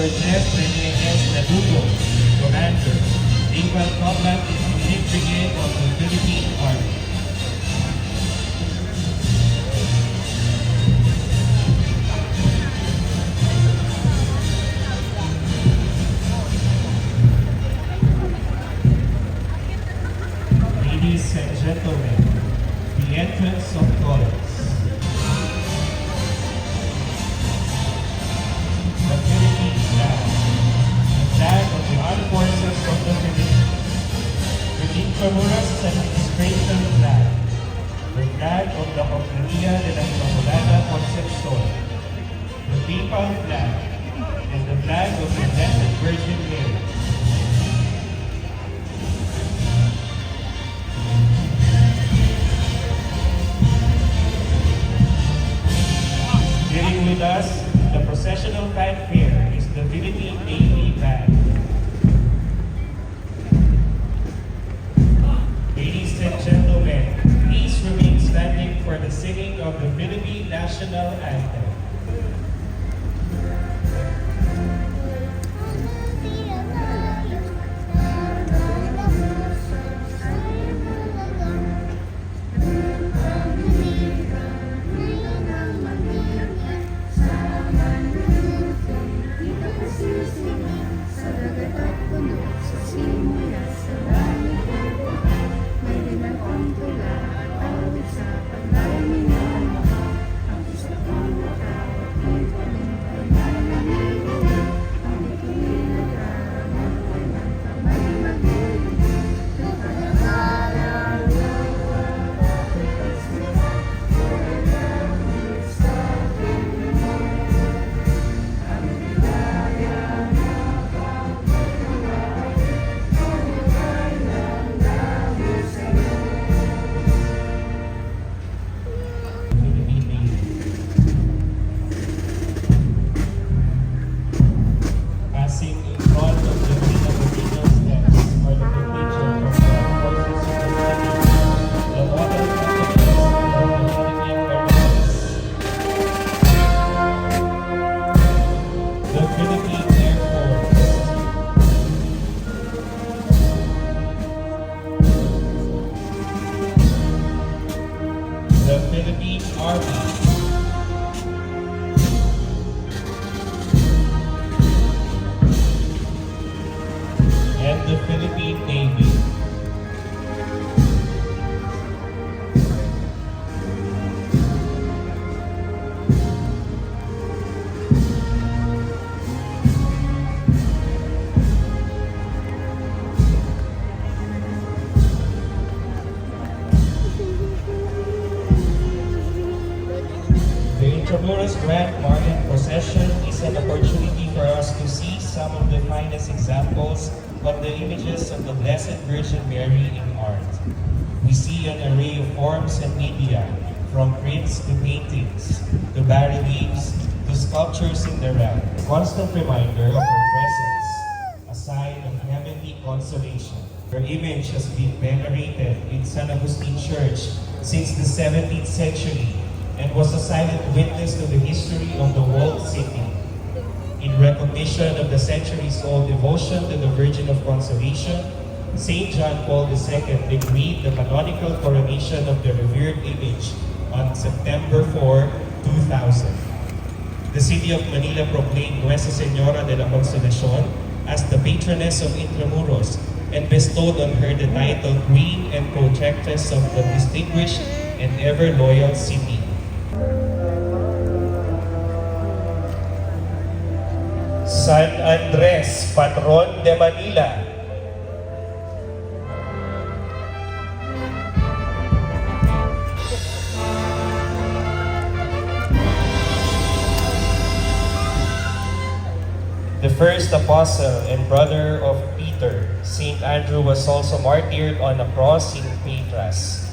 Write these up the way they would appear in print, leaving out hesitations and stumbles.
Major Jeff Menendez Nadugo, Commander, Naval Combat Unit Brigade of the Philippine Army. Ladies and gentlemen, the entrance of colors. The Philippine flag, the flag of the Armed Forces of the Philippines. The Intramuros Administration flag, the flag of the Compañía de la Inmaculada Concepcion, the Papal flag, and the flag of the Blessed Virgin Mary. Leading with us, the processional fanfare is the Philippine Navy Band. Ladies and gentlemen, please remain standing for the singing of the Philippine National Anthem. The Philippine Army, and the Philippine Navy. Intramuros Grand Market Procession is an opportunity for us to see some of the finest examples of the images of the Blessed Virgin Mary in art. We see an array of forms and media, from prints to paintings, to bas-reliefs, to sculptures in the realm, a constant reminder of her presence, a sign of heavenly consolation. Her image has been venerated in San Agustin Church since the 17th century, and was a silent witness to the history of the walled city. In recognition of the centuries-old devotion to the Virgin of Consolation, St. John Paul II decreed the canonical coronation of the revered image on September 4, 2000. The city of Manila proclaimed Nuestra Señora de la Consolacion as the patroness of Intramuros and bestowed on her the title Queen and Protectress of the distinguished and ever-loyal city. San Andres, Patron de Manila. The first apostle and brother of Peter, St. Andrew was also martyred on a cross in Patras.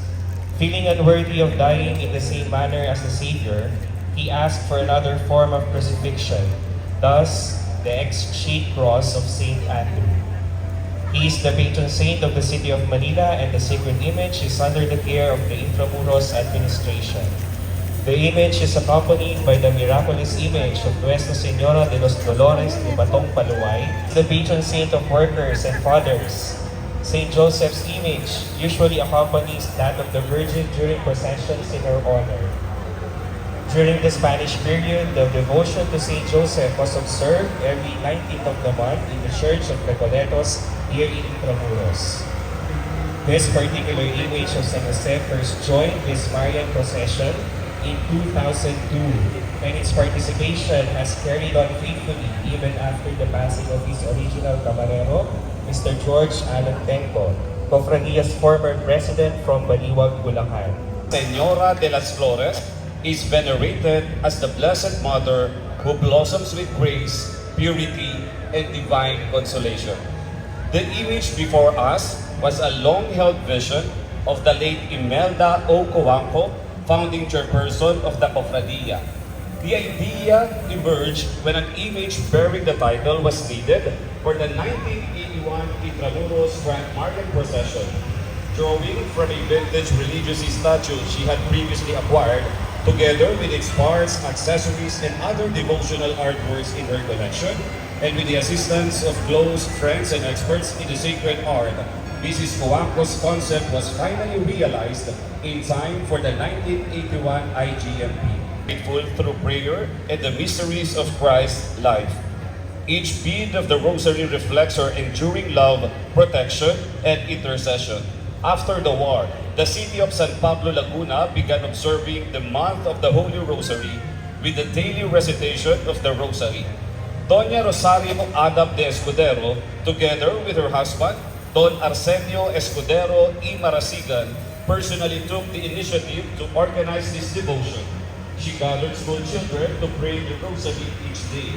Feeling unworthy of dying in the same manner as the Savior, he asked for another form of crucifixion, thus the X-shaped cross of St. Andrew. He is the patron saint of the city of Manila, and the sacred image is under the care of the Intramuros administration. The image is accompanied by the miraculous image of Nuestra Señora de los Dolores de Batong Paluay, the patron saint of workers and fathers. Saint Joseph's image usually accompanies that of the Virgin during processions in her honor. During the Spanish period, the devotion to Saint Joseph was observed every 19th of the month in the Church of Recoletos here in Intramuros. This particular image of San Jose first joined this Marian procession in 2002, and its participation has carried on faithfully even after the passing of his original camarero, Mr. George Alan Tenco, Cofradia's former president from Baliwag, Bulacan. Señora de las Flores is venerated as the Blessed Mother who blossoms with grace, purity, and divine consolation. The image before us was a long-held vision of the late Imelda O. Coanco, founding chairperson of the Cofradia. The idea emerged when an image bearing the title was needed for the 1981 Intramuros Grand Marian Procession. Drawing from a vintage religious statue she had previously acquired, together with its parts, accessories, and other devotional artworks in her collection, and with the assistance of close friends and experts in the sacred art, Mrs. Coanco's concept was finally realized in time for the 1981 IGMP. Faithful through prayer and the mysteries of Christ's life. Each bead of the rosary reflects her enduring love, protection, and intercession. After the war, the city of San Pablo, Laguna began observing the month of the Holy Rosary with the daily recitation of the Rosary. Doña Rosario Adam de Escudero, together with her husband, Don Arsenio Escudero y Marasigan, personally took the initiative to organize this devotion. She gathered school children to pray the Rosary each day.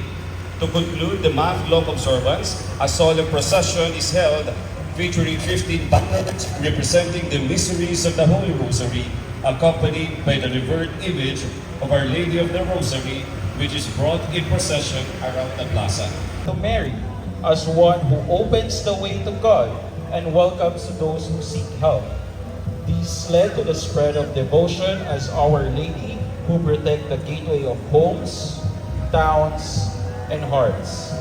To conclude the month-long observance, a solemn procession is held featuring 15 banners representing the mysteries of the Holy Rosary, accompanied by the revered image of Our Lady of the Rosary, which is brought in procession around the plaza. To Mary, as one who opens the way to God and welcomes those who seek help. This led to the spread of devotion as Our Lady, who protect the gateway of homes, towns, and hearts.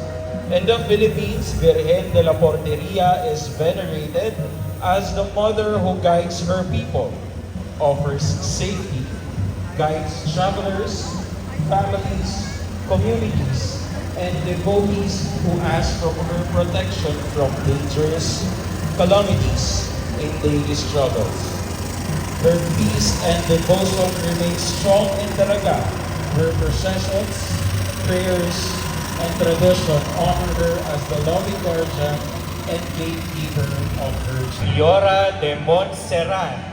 In the Philippines, Virgen de la Porteria is venerated as the mother who guides her people, offers safety, guides travelers, families, communities, and devotees who ask for her protection from dangerous calamities in daily struggles. Her peace and devotion remain strong in Daraga. Her processions, prayers, and tradition honor her as the loving guardian and gatekeeper of her Señora de Montserrat.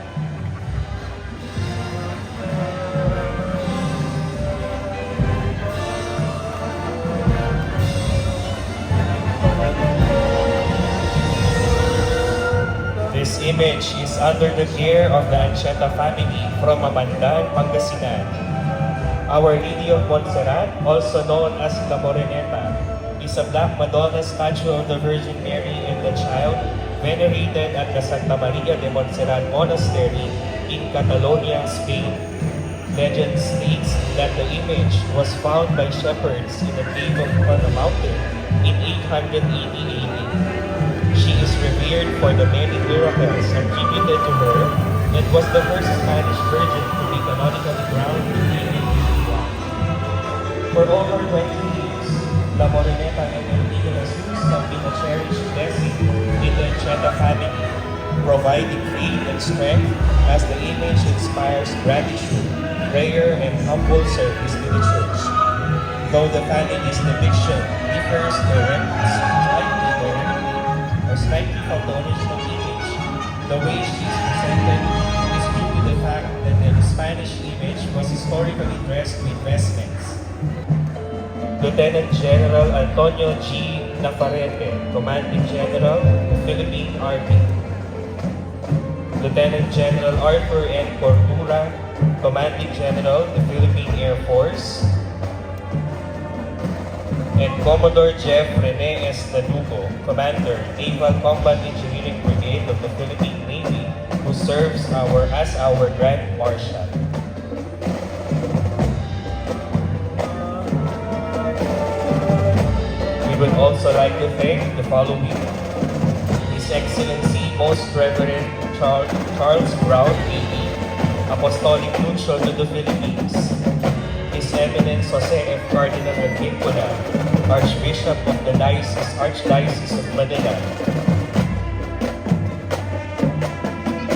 This image is under the care of the Ancheta family from Mabandan, Pangasinan. Our Lady of Montserrat, also known as La Moreneta, is a Black Madonna statue of the Virgin Mary and the Child venerated at the Santa Maria de Montserrat Monastery in Catalonia, Spain. Legend states that the image was found by shepherds in a cave on a mountain in 880 AD. She is revered for the many miracles attributed to her and was the first Spanish virgin to be canonically crowned in 1881. For over 20 years, La Moreneta and El de Jesus have been a cherished blessing in the Ancheta family, providing faith and strength as the image inspires gratitude, prayer, and humble service to the Church. Though the family's depiction differs slightly from the original image, the way she is presented is due to the fact that the Spanish image was historically dressed with vestments. Lieutenant General Antonio G. Navarrete, Commanding General, the Philippine Army. Lieutenant General Arthur N. Cordura, Commanding General, the Philippine Air Force. And Commodore Jeff Rene S. Nadugo, Commander, Naval Combat Engineering Brigade of the Philippine Navy, who serves as our Grand Marshal. also like to thank the following: His Excellency Most Reverend Charles Brown, AP, Apostolic Nuncio to the Philippines; His Eminence Jose F. Cardinal Advincula, Archbishop of the Archdiocese of Manila;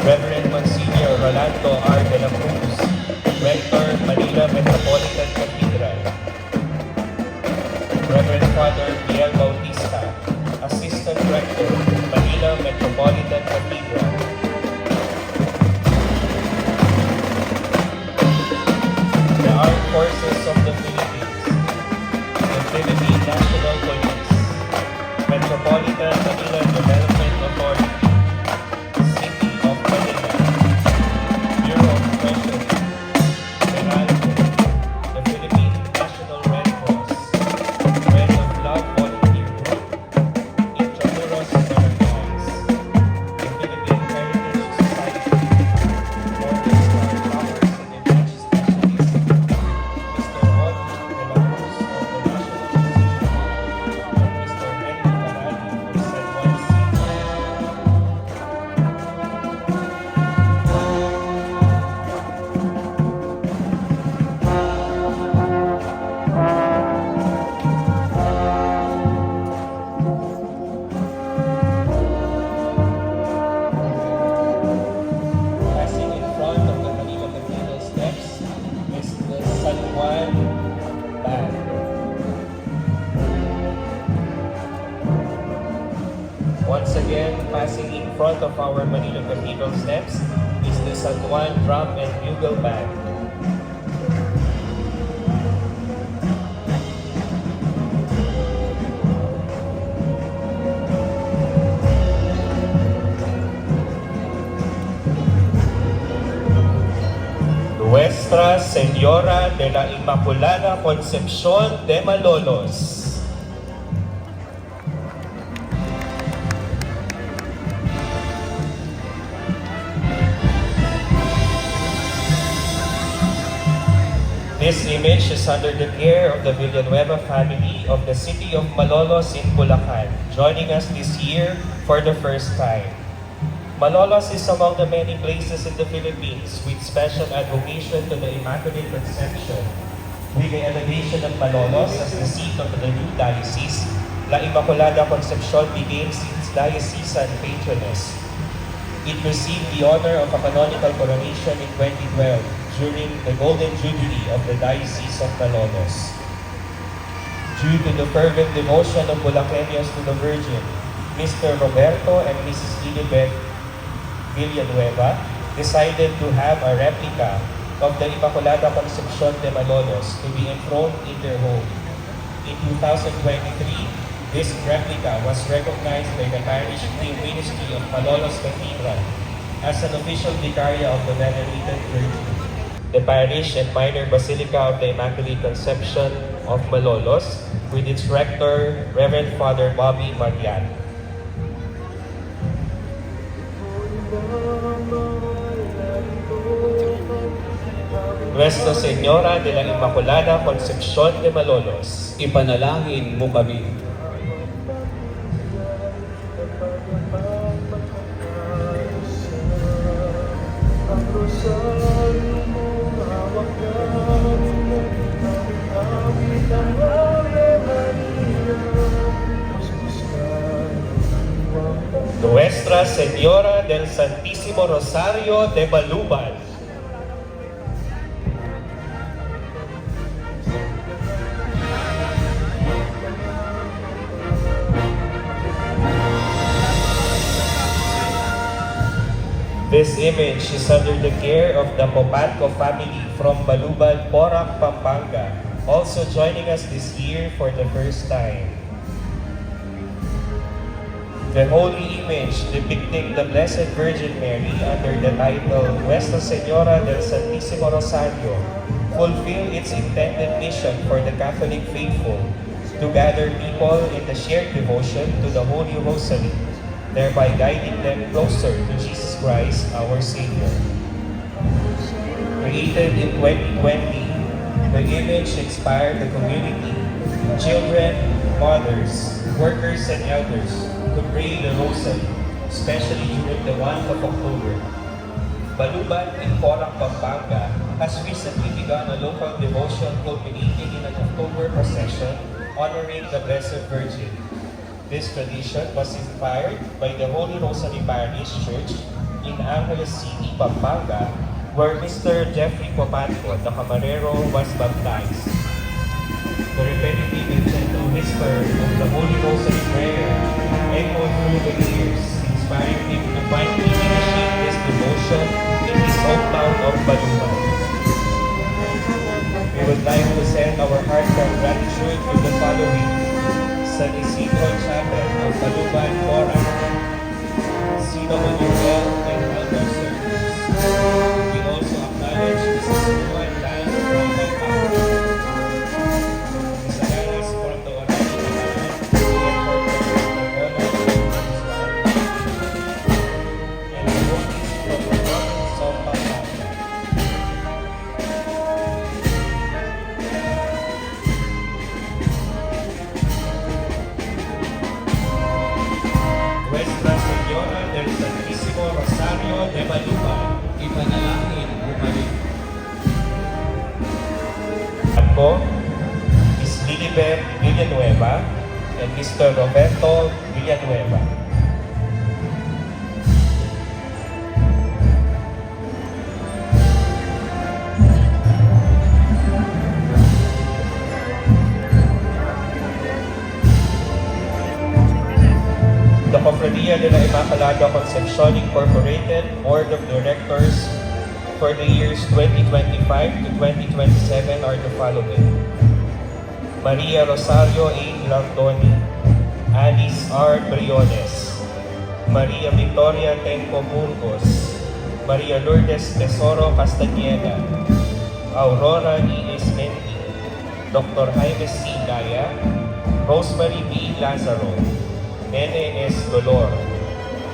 Reverend Monsignor Rolando R. de la Cruz, Rector, Manila Metropolitan Cathedral; Reverend Father Miguel Bautista, Assistant Rector, Manila Metropolitan Cathedral; the Armed Forces of the Philippines, the Philippine National Police, Metropolitan Manila Development Authority, City of Manila, Bureau of Treasury, Meralco, the Philippine National Red Cross, Red of Love Volunteer Group, Intramuros Barangays, the Philippine Heritage Society, Morning Star Towers and Image Specialist, Mr. Audrey de la Cruz of the National Museum, and Mr. Henry Barali of San Juan City. Passing in front of the Manila Cathedral steps is the San Juan Band. Once again, passing in front of our Manila Cathedral steps is the San Juan Drum and Bugle Band. Nuestra Señora de la Inmaculada Concepción de Malolos. This image is under the care of the Villanueva family of the city of Malolos in Bulacan, joining us this year for the first time. Malolos is among the many places in the Philippines with special advocation to the Immaculate Conception. With the elevation of Malolos as the seat of the new diocese, La Inmaculada Concepcion became its diocesan patroness. It received the honor of a canonical coronation in 2012 during the Golden Jubilee of the Diocese of Malolos. Due to the fervent devotion of Bulaqueños to the Virgin, Mr. Roberto and Mrs. Lilibet Villanueva decided to have a replica of the Immaculada Concepcion de Malolos to be enthroned in their home. In 2023, this replica was recognized by the Parish Ministry of Malolos Cathedral as an official vicaria of the Venerated Virgin. The parish and minor basilica of the Immaculate Conception of Malolos, with its rector, Reverend Father Bobby Marian. Nuestra Señora de la Inmaculada Concepción de Malolos, Ipanalangin mo kami. Nuestra Señora del Santísimo Rosario de Baluban, this image is under the care of the Popatco family from Baluban, Porac, Pampanga, also joining us this year for the first time. The holy image depicting the Blessed Virgin Mary under the title Nuestra Señora del Santísimo Rosario fulfill its intended mission for the Catholic faithful to gather people in the shared devotion to the Holy Rosary, thereby guiding them closer to Jesus Christ, our Savior. Created in 2020, the image inspired the community, children, mothers, workers, and elders to pray the Rosary, especially during the month of October. Baluban in Porang, Pampanga has recently begun a local devotion culminating in an October procession honoring the Blessed Virgin. This tradition was inspired by the Holy Rosary Parish Church in Angeles City, Pampanga, where Mr. Jeffrey Popanco, the camarero, was baptized. The repetitive and gentle whisper of the Holy Rosary prayer echoed through the years, inspiring him to finally initiate this devotion in his hometown of Baluban. We would like to send our heartfelt gratitude to the following: San Isidro Chapel of Baluban, Porang, CWL and Elder Service. We also acknowledge Mrs. Juan Lan from Pampanga, Ms. Alanis from the Orani Bataan, and the Bukis from the province of Pampanga. Nuestra Señora del Santísimo Rosario de Baluban, Ipanalangin mo kami. Ako, Ms. Lilibet Villanueva, and Mr. Roberto Villanueva. The Cofradía de la Inmaculada Concepcion Incorporated Board of Directors for the years 2025 to 2027 are the following: Maria Rosario A. Lardoni, Alice R. Briones, Maria Victoria Tenco Burgos, Maria Lourdes Tesoro Castañeda, Aurora E. Esmenti, Dr. Jaime C. Gaya, Rosemary B. Lazaro, Nene S. Dolor,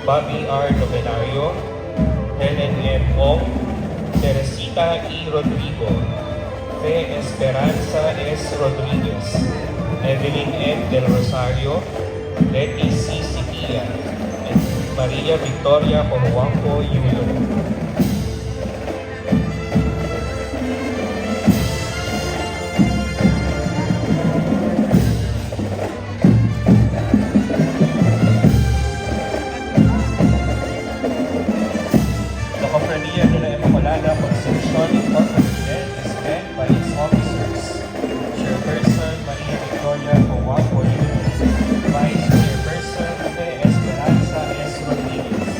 Bobby R. Novenario, Helen M. Ong, Teresita E. Rodrigo, Fe Esperanza S. Rodriguez, Evelyn M. Del Rosario, Letty C. Siquia, and Maria Victoria Corhuanco Yulo. The Cofradía de la Inmaculada Concepcion Incorporated is led by its officers: Chairperson Maria Victoria Coahuaco, Vice Chairperson Fe Esperanza S. Rodriguez,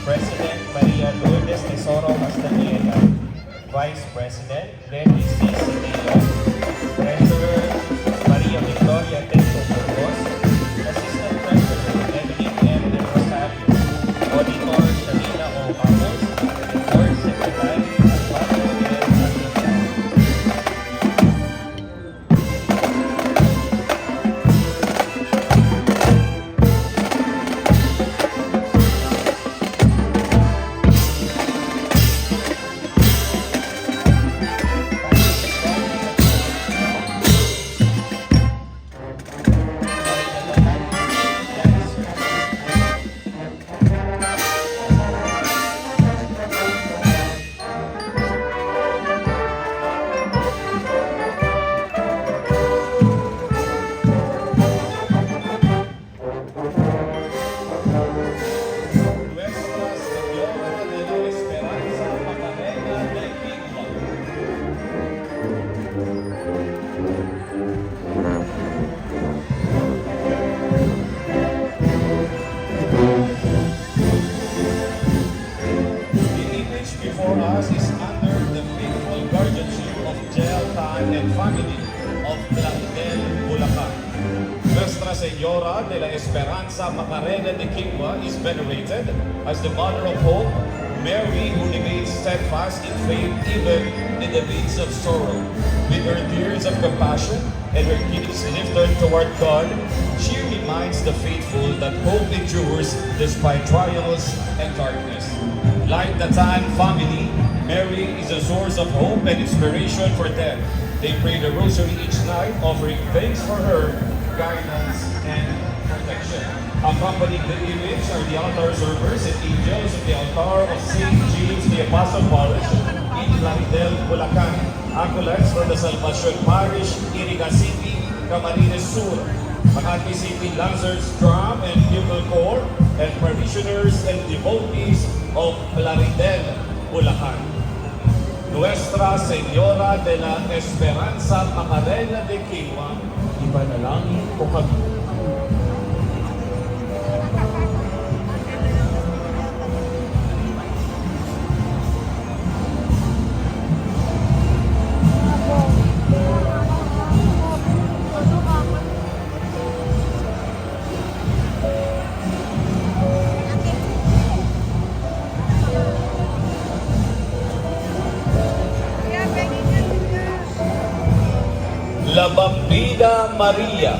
President Maria Lourdes Tesoro Castañeda, Vice President Lenny C. Siquia, Treasurer Maria Victoria Tenco Burgos, Assistant Treasurer Evelyn M. Del Rosario, Auditor Shalina O. Ramos, and Board Secretary Alvaro L. Alita. Nuestra Señora de la Esperanza Macarena de Quigua. The image before us is under the faithful guardianship of Jael Tan and family of Blanquel, Bulacan. Nuestra Señora de la Esperanza Macarena de Quigua is venerated as the Mother of Hope, Mary who remains steadfast in faith even in the midst of sorrow. With her tears of compassion and her gaze lifted toward God, she reminds the faithful that hope endures despite trials and darkness. Like the Tan family, Mary is a source of hope and inspiration for them. They pray the rosary each night, offering thanks for her guidance, and protection. Accompanying the image are the altar servers and angels of the altar of St. James the Apostle Parish in Plaridel, Bulacan. Acolytes from the Salvacion Parish, Iriga City, Camarines Sur. Makati City Lancers Drum and Bugle Corps, and parishioners and devotees of Plaridel, Bulacan. Nuestra Señora de la Esperanza Macarena de Quinoa, ipanalangin ko kami. La Bambina Maria.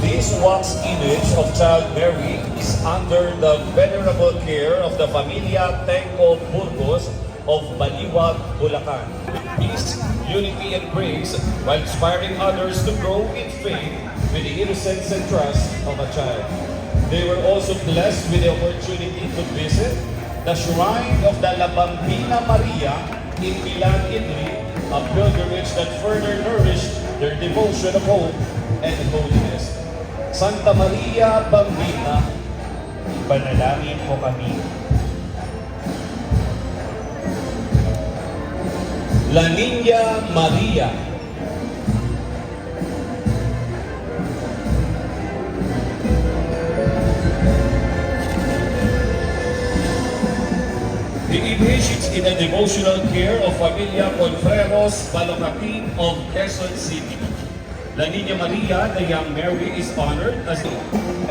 This wax image of Child Mary is under the venerable care of the Familia Tenco Burgos of Baliwag, Bulacan. Peace, unity, and grace while inspiring others to grow in faith with the innocence and trust of a child. They were also blessed with the opportunity to visit the shrine of the La Bambina Maria in Milan, Italy, a pilgrimage that further nourished their devotion of hope and holiness. Santa Maria Bambina, Panalangin mo kami. La Niña Maria. The image is in the devotional care of Familia Conferos Balocatin of Quezon City. La Niña Maria, the young Mary, is honored as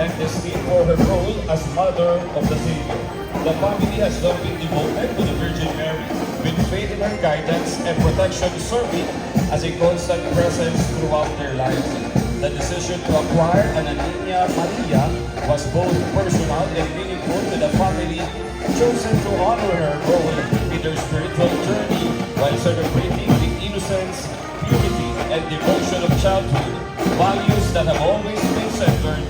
and esteemed for her role as mother of the Savior. The family has long been devoted to the Virgin Mary, with faith in her guidance and protection serving as a constant presence throughout their lives. The decision to acquire an Niña Maria was both personal and meaningful to the family, chosen to honor her role in their spiritual journey while celebrating the innocence, purity, and devotion of childhood, values that have always been centered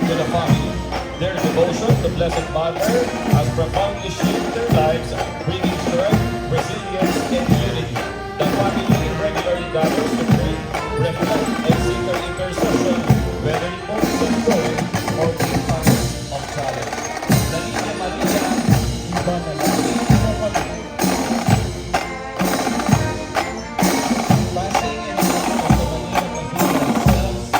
to the family. Their devotion to Blessed Mother has profoundly shaped their lives, bringing strength, resilience, and unity. The family regularly gathers to pray, reflect, and seek her intercession, whether in moments of joy or in times of challenge. La Niña Maria, ipanalangin mo kami. Blessing and honor of the Maria Bambina themselves,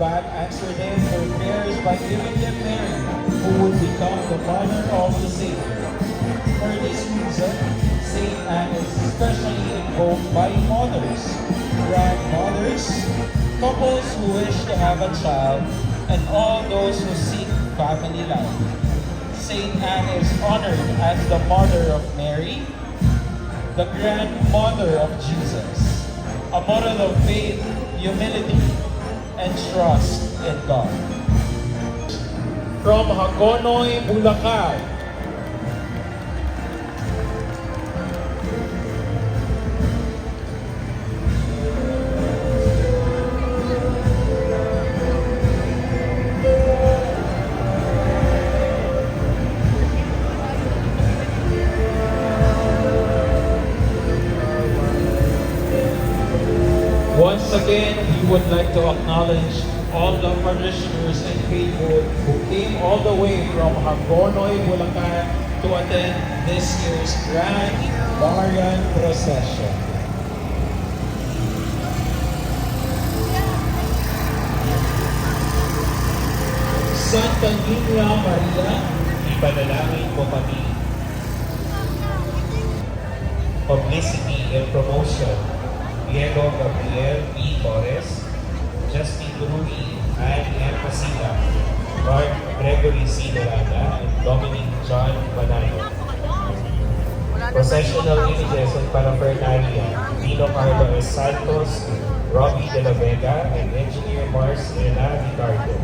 God answered them their prayers by giving them Mary, who would become the mother of the Savior. For this reason, Saint Anne is especially invoked by mothers, grandmothers, couples who wish to have a child, and all those who seek family life. Saint Anne is honored as the mother of Mary, the grandmother of Jesus, a model of faith, humility, and trust in God. From Hagonoy, Bulacan, again, we would like to acknowledge all the parishioners and faithful who came all the way from Hagonoy, Bulacan to attend this year's Grand Marian Procession. Santa Niña Maria, Ipanalangin mo kami. Publicity and Promotion, Diego Gabriel B. Torres, Justin Rui, Anne M. Pasita, Mark Gregory C. Miranda, and Dominic John Manayo. Processional images and paraphernalia, Dino Carlo S. Santos, Robbie De La Vega, and Engineer Mars Ela Ricardo.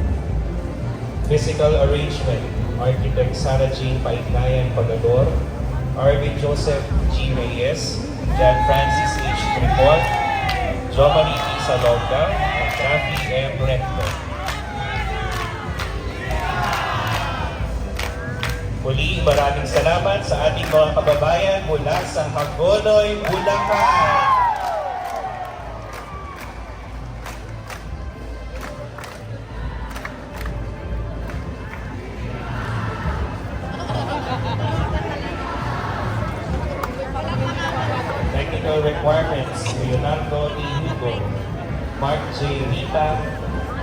Physical arrangement, Architect Sarah Jean Paignayan Pagador, Arvin Joseph G. Reyes, John Francis H. Tripod, Jomari T. Salonga, and Rafi M. Recto. Muli, maraming salamat sa ating mga kababayan mula sa Hagonoy, Bulacan. Technical requirements, Leonardo T. Hugo, Mark J. Rita,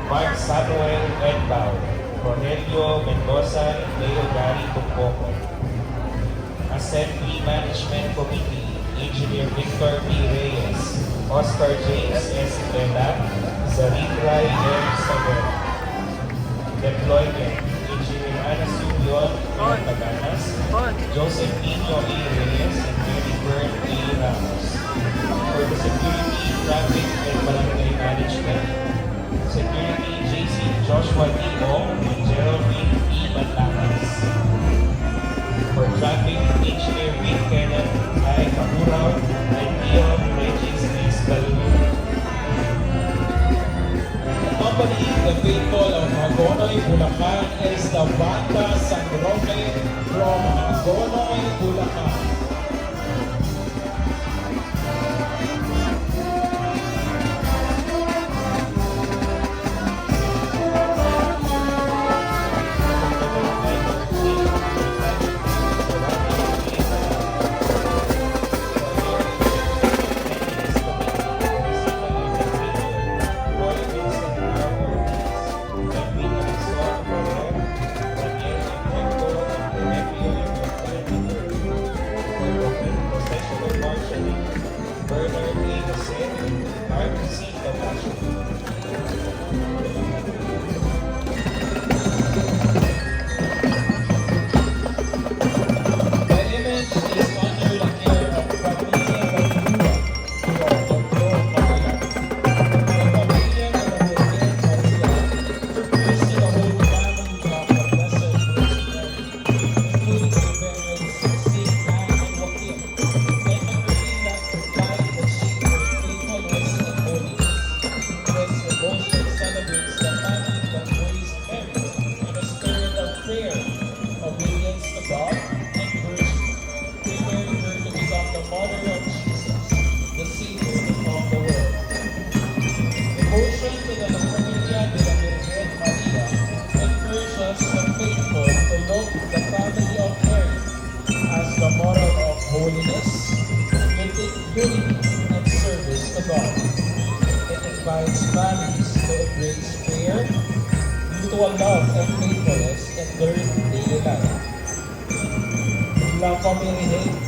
Mark Samuel Edbao, Cornelio Mendoza, and Leo Gary Tungkoko. Assembly Management Committee, Engineer Victor P. Reyes, Oscar James S. Vela, Zaritray M. Saber. Deployment, Engineer Ana Subion and Taganas, Joseph Nino A. Reyes, and Mary Byrne A. Ramos. For the security, traffic, and barangay management, security, JC Joshua D. Ong and Geraldine E. Matakas. For traffic, Engineer Rick Kenneth I. Kamuraw and Leon Regis S. Calhoun. accompanying the faithful of Hagonoy, Bulacan is the Banda San Roque from Hagonoy, Bulacan.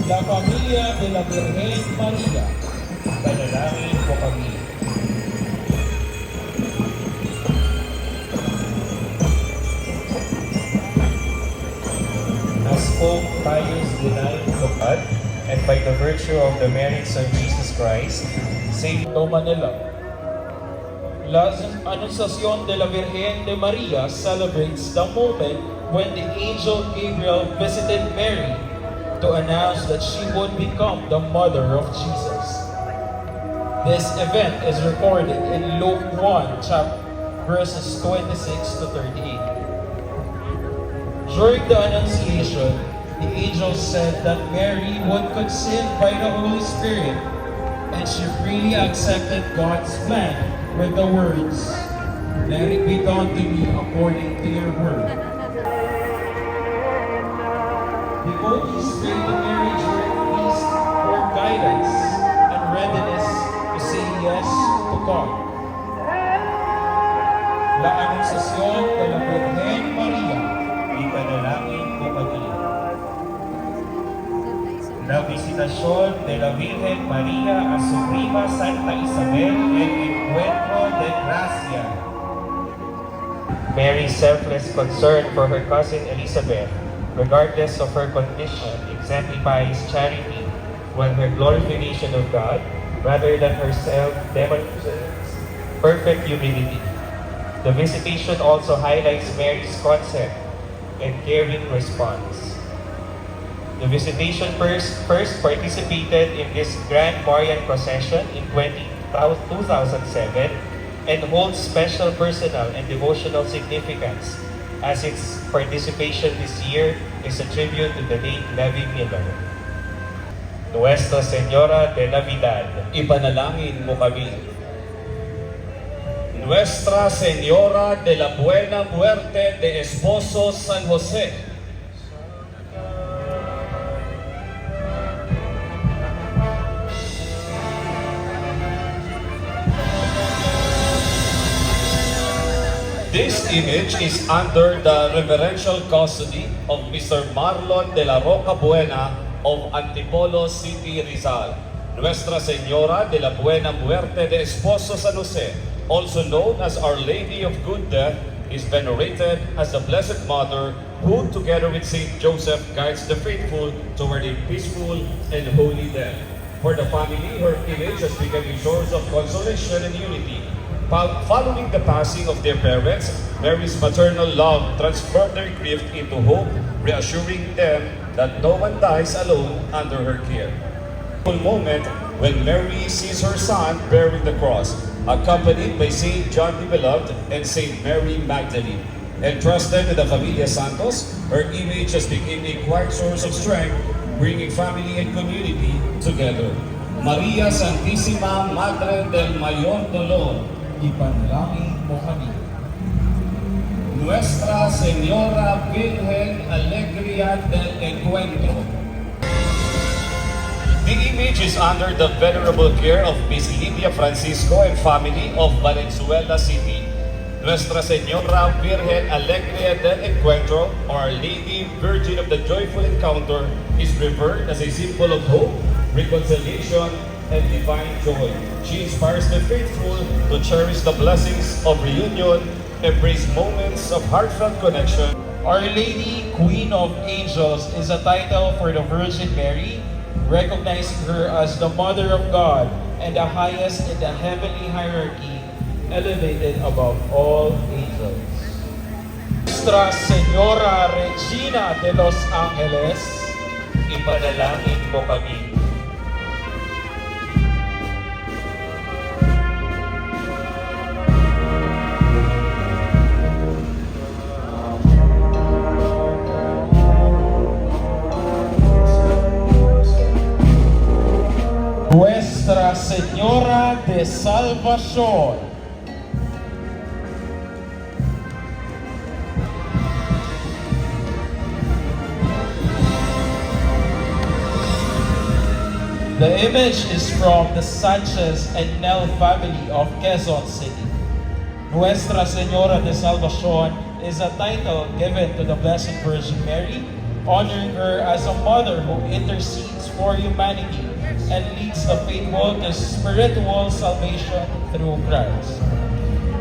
La Familia de la Virgen María. Panalangin mo kami. As Pope Pius IX Lupad, and by the virtue of the merits of Jesus Christ, save Manila. La Anunciación de la Virgen de María celebrates the moment when the angel Gabriel visited Mary to announce that she would become the mother of Jesus. This event is recorded in Luke 1, verses 26 to 38. During the Annunciation, the angel said that Mary would conceive by the Holy Spirit and she freely accepted God's plan with the words, "Let it be done to me according to your word." Devotees pray to Mary during the feast for guidance and readiness to say yes to God. La Anunciación de la Virgen María. Ipanalangin mo kami. La Visitación de la Virgen María a su prima Santa Isabel en Encuentro de Gracia. Mary's selfless concern for her cousin Elizabeth, regardless of her condition, exemplifies charity, while her glorification of God, rather than herself, demonstrates perfect humility. The visitation also highlights Mary's concept and caring response. The visitation first participated in this Grand Marian procession in 2007 and holds special personal and devotional significance, as its participation this year is a tribute to the late Levi Miller. Nuestra Señora de Navidad. Ipanalangin mo kami. Nuestra Señora de la Buena Muerte de Esposo San Jose, this image is under the reverential custody of Mr. Marlon de la Roca Buena of Antipolo City, Rizal. Nuestra Señora de la Buena Muerte de Esposo San Jose, also known as Our Lady of Good Death, is venerated as the Blessed Mother who, together with Saint Joseph, guides the faithful toward a peaceful and holy death. For the family, her image has become a source of consolation and unity. Following the passing of their parents, Mary's maternal love transformed their grief into hope, reassuring them that no one dies alone under her care. A moment when Mary sees her son bearing the cross, accompanied by Saint John the Beloved and Saint Mary Magdalene. Entrusted to the Familia Santos, her image has become a quiet source of strength, bringing family and community together. Maria Santissima, Madre del Mayor Dolor, Ipanalangin mo kami. Nuestra Señora Virgen Alegría del Encuentro. The image is under the venerable care of Miss Lydia Francisco and family of Valenzuela City. Nuestra Señora Virgen Alegría del Encuentro, Our Lady Virgin of the Joyful Encounter, is revered as a symbol of hope, reconciliation, and divine joy. She inspires the faithful to cherish the blessings of reunion, embrace moments of heartfelt connection. Our Lady, Queen of Angels, is a title for the Virgin Mary, recognizing her as the Mother of God and the highest in the heavenly hierarchy, elevated above all angels. Nuestra Señora Regina de los Ángeles, Ipanalangin mo kami. Nuestra Señora de Salvación, the image is from the Sanchez and Nel family of Quezon City. Nuestra Señora de Salvación is a title given to the Blessed Virgin Mary, honoring her as a mother who intercedes for humanity and leads the faithful to spiritual salvation through Christ.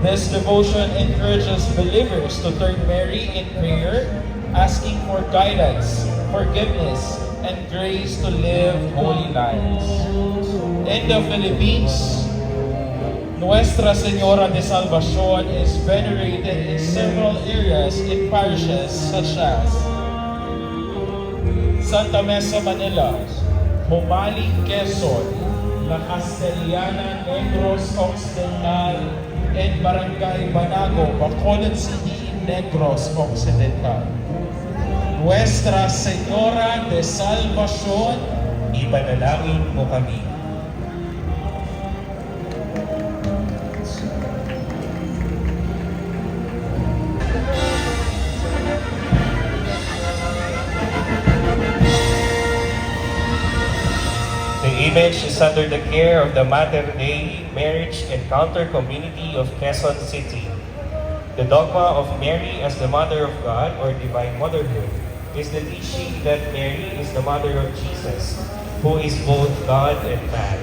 This devotion encourages believers to turn Mary in prayer, asking for guidance, forgiveness, and grace to live holy lives. In the Philippines, Nuestra Señora de Salvación is venerated in several areas in parishes such as Santa Mesa, Manila, Humali, Quezon, La Castellana, Negros Occidental, and Barangay Banago, Bacolod City, Negros Occidental. Nuestra Señora de Salvación, Ipanalangin mo kami. image is under the care of the Mater Dei Marriage Encounter Community of Quezon City. The dogma of Mary as the Mother of God or Divine Motherhood is the teaching that Mary is the Mother of Jesus, who is both God and man.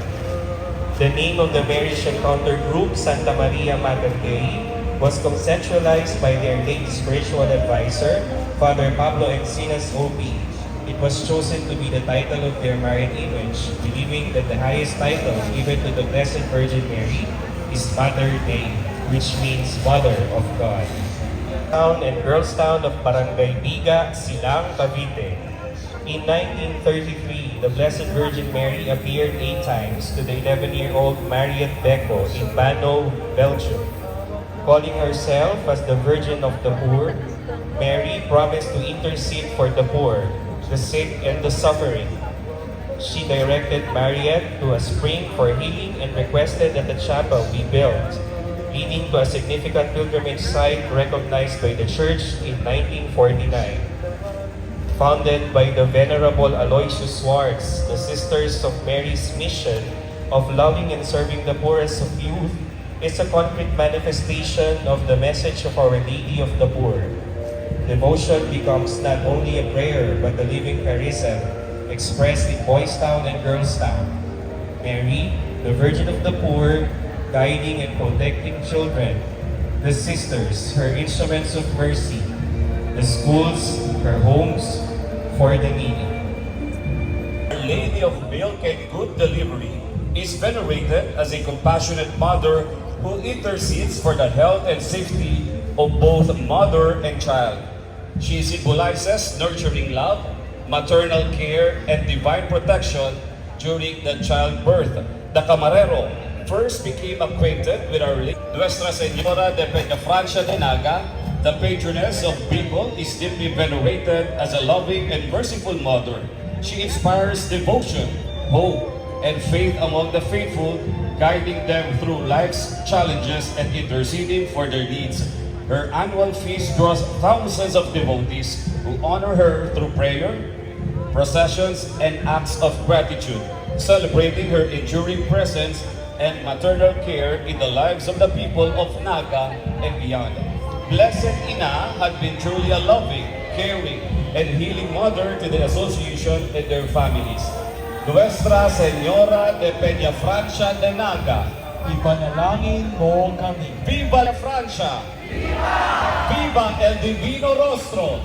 The name of the Marriage Encounter Group, Santa Maria Mater Dei, was conceptualized by their late spiritual advisor, Father Pablo Encinas OP. It was chosen to be the title of their married image, believing that the highest title given to the Blessed Virgin Mary is Mater Dei, which means Mother of God. Town and Girls Town of Barangay Biga, Silang, Cavite. In 1933, the Blessed Virgin Mary appeared 8 times to the 11-year-old Mariette Becco in Bano, Belgium. Calling herself as the Virgin of the Poor, Mary promised to intercede for the poor, the sick, and the suffering. She directed Mariette to a spring for healing and requested that the chapel be built, leading to a significant pilgrimage site recognized by the church in 1949. Founded by the Venerable Aloysius Swartz, the Sisters of Mary's mission of loving and serving the poorest of youth is a concrete manifestation of the message of Our Lady of the Poor. Devotion becomes not only a prayer but a living charism expressed in Boys Town and Girls Town. Mary, the Virgin of the Poor, guiding and protecting children. The sisters, her instruments of mercy. The schools, her homes for the needy. Our Lady of Milk and Good Delivery is venerated as a compassionate mother who intercedes for the health and safety of both mother and child. She symbolizes nurturing love, maternal care, and divine protection during the childbirth. The Camarero first became acquainted with Our Lady. Nuestra Señora de Peñafrancia de Naga, the patroness of people, is deeply venerated as a loving and merciful mother. She inspires devotion, hope, and faith among the faithful, guiding them through life's challenges and interceding for their needs. Her annual feast draws thousands of devotees who honor her through prayer, processions, and acts of gratitude, celebrating her enduring presence and maternal care in the lives of the people of Naga and beyond. Blessed Ina had been truly a loving, caring, and healing mother to the association and their families. Nuestra Señora de Peñafrancia de Naga, Ipanalangin mo kami. Viva la Francia! Viva! Viva el Divino Rostro!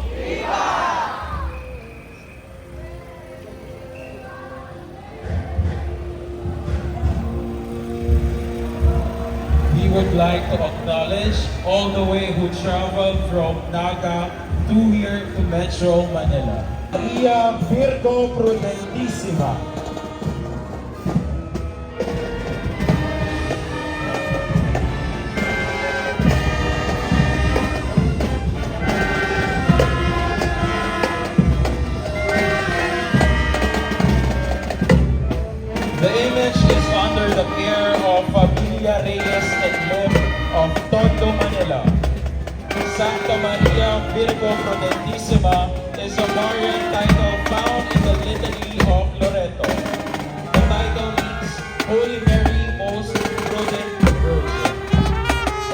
We would like to acknowledge all the way who traveled from Naga to here to Metro Manila. Maria Virgo Prudentissima. The image is under the care of Familia Reyes and Lim of Tondo, Manila. Santa Maria Virgo Prudentissima is a Marian title found in the Litany of Loreto. The title means Holy Mary, Most Prudent Virgin.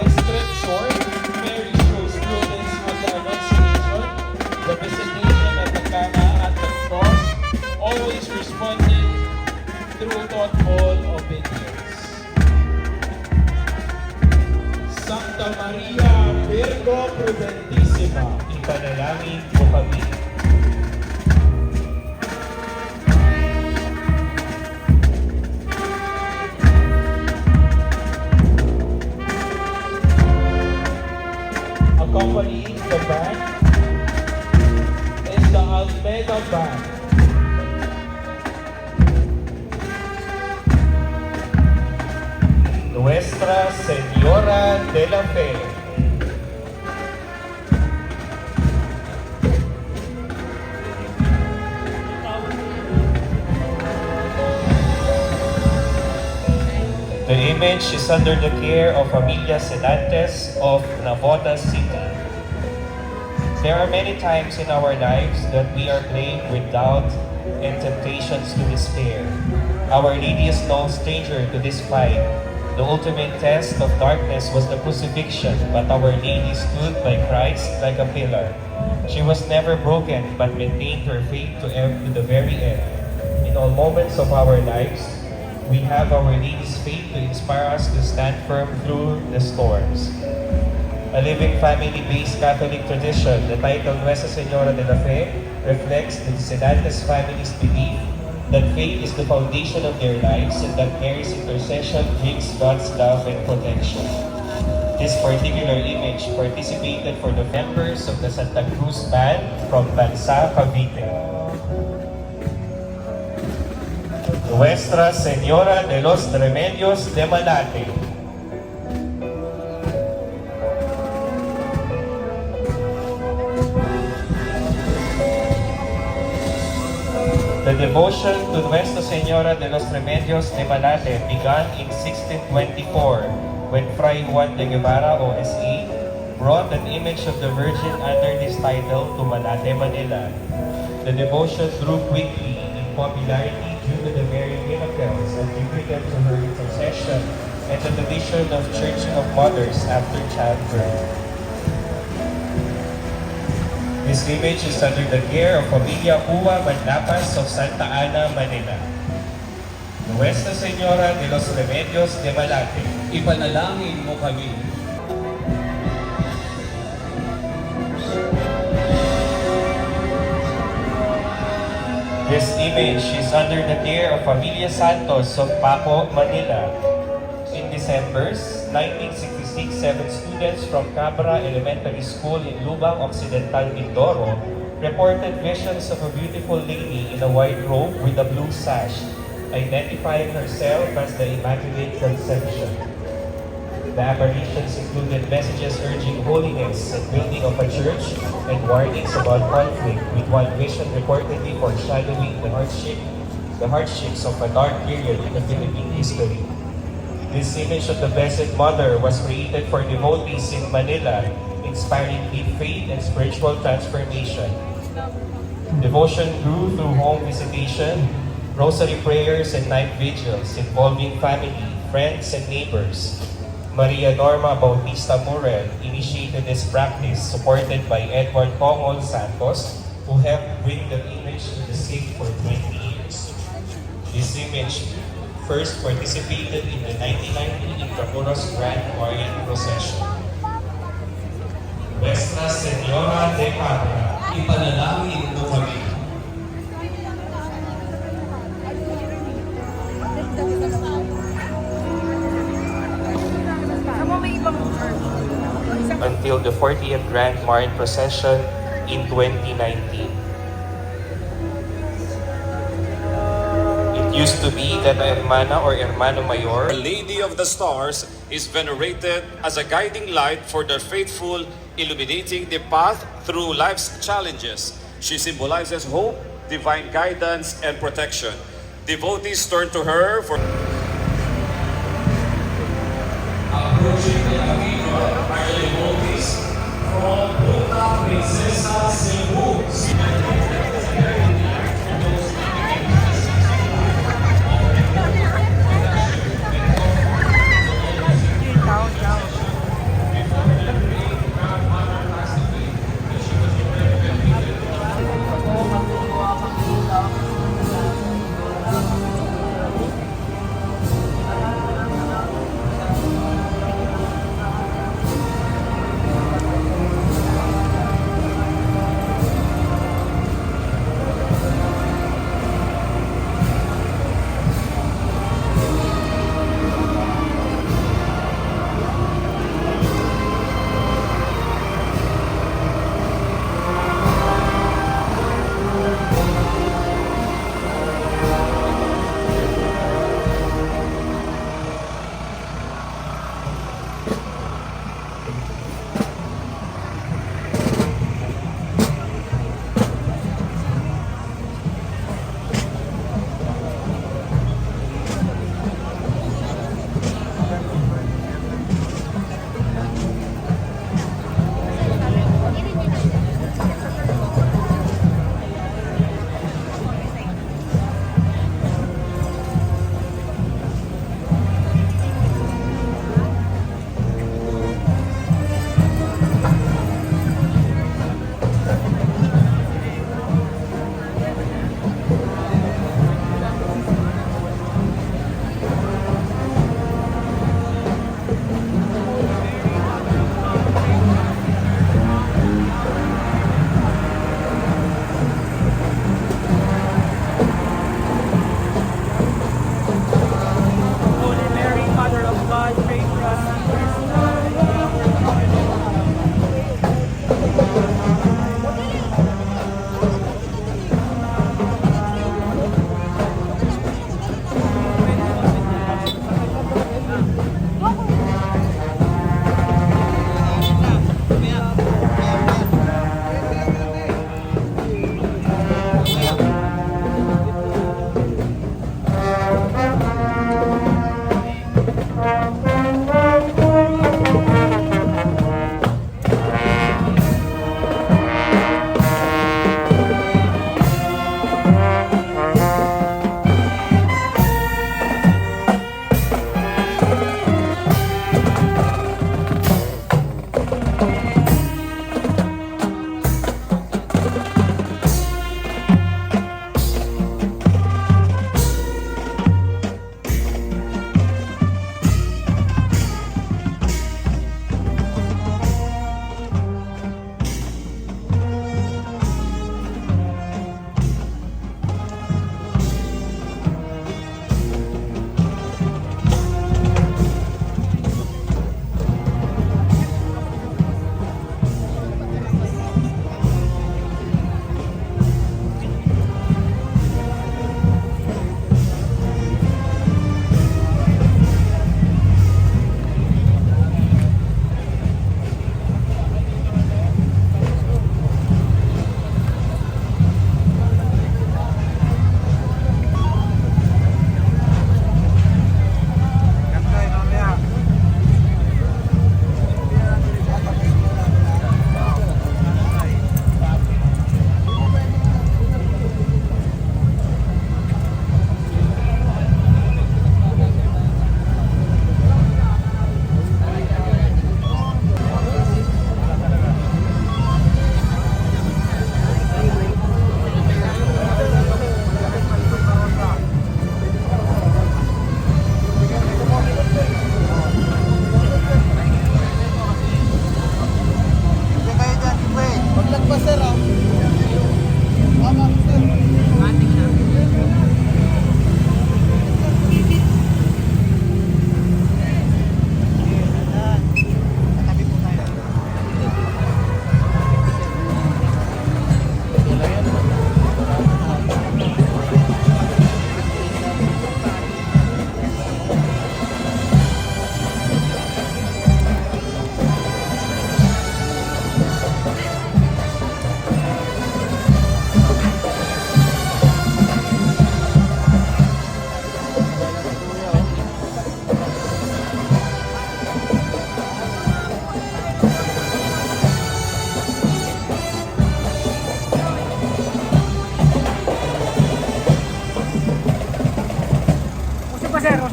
In Scripture, Mary shows prudence at the Annunciation, the visitation at the Cana at the cross, always responding through thoughtful obedience. Santa Maria Virgo Prudentissima, Ipanalangin mo kami. accompanying the band is the Almeda Band. Nuestra Señora de la Fe. The image is under the care of Familia Sedantes of Navotas City. There are many times in our lives that we are plagued with doubt, and temptations to despair. Our Lady is no stranger to this fight. The ultimate test of darkness was the crucifixion, but Our Lady stood by Christ like a pillar. She was never broken, but maintained her faith to the very end. In all moments of our lives, we have Our Lady's faith to inspire us to stand firm through the storms. A living family-based Catholic tradition, the title Nuestra Señora de la Fe reflects the Sedantes family's belief that faith is the foundation of their lives and that Mary's intercession brings God's love and protection. This particular image participated for the members of the Santa Cruz Band from Bansa, Cavite. Nuestra Señora de los Remedios de Malate. The devotion to Nuestra Señora de los Remedios de Malate began in 1624 when Fray Juan de Guevara, OSA, brought an image of the Virgin under this title to Malate, Manila. The devotion grew quickly in popularity due to the Mary miracles attributed to her intercession and the tradition of churching of mothers after childbirth. This image is under the care of Familia Ua Manlapas of Santa Ana, Manila. Nuestra Señora de los Remedios de Malate. Ipanalangin mo kami. This image is under the care of Familia Santos of Paco, Manila. In December 1966, 7 students from Cabra Elementary School in Lubang Occidental, Mindoro reported visions of a beautiful lady in a white robe with a blue sash, identifying herself as the Immaculate Conception. The apparitions included messages urging holiness and building of a church and warnings about conflict, with one vision reportedly foreshadowing the hardships of a dark period in the Philippine history. This image of the Blessed Mother was created for devotees in Manila, inspiring deep faith and spiritual transformation. Devotion grew through home visitation, rosary prayers, and night vigils involving family, friends, and neighbors. Maria Norma Bautista Murel initiated this practice, supported by Edward Congol Santos, who helped bring the image to the sick for 20 years. This image first participated in the 1990 Intramuros Grand Orient Procession. Nuestra Señora de Cabra. Ipanalangin mo kami. Until the 40th Grand Marian Procession in 2019. It used to be that a hermana or hermano mayor, Our Lady of the Stars is venerated as a guiding light for the faithful, illuminating the path through life's challenges. She symbolizes hope, divine guidance, and protection. Devotees turn to her for approaching the cathedral are the devotees from Punta Princesa, Cebu.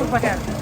magpasya.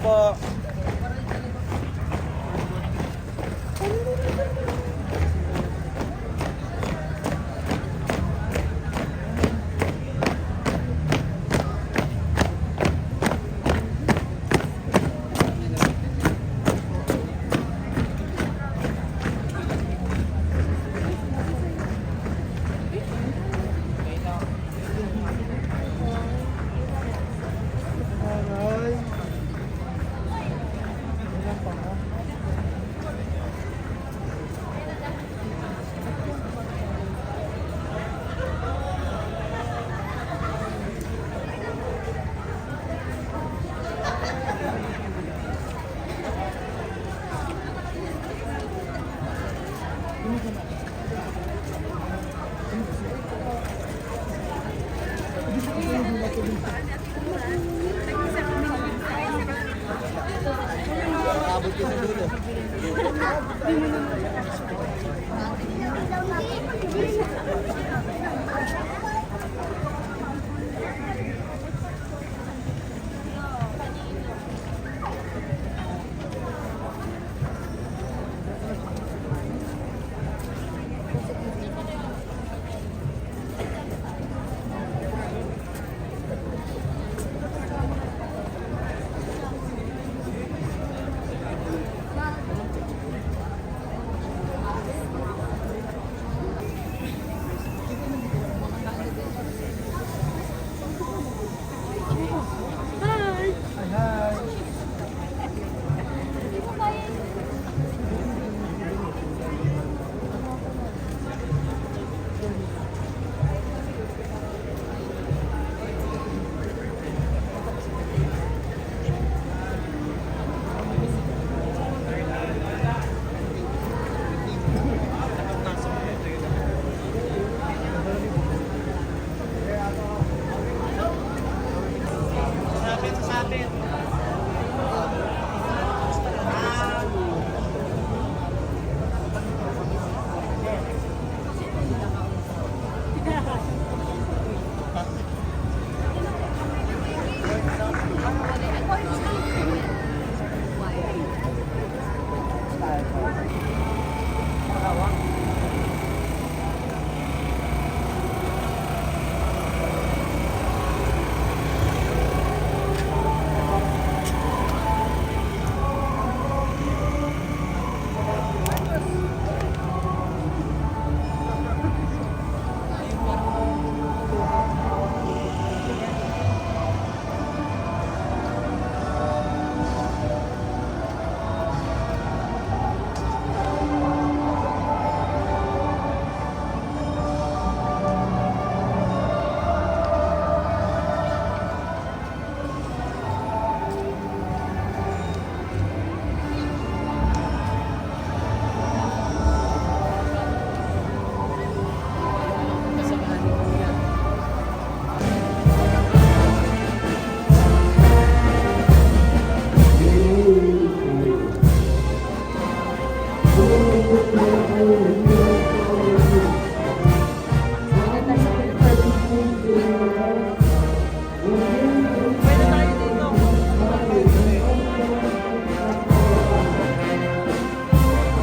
po.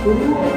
Ooh.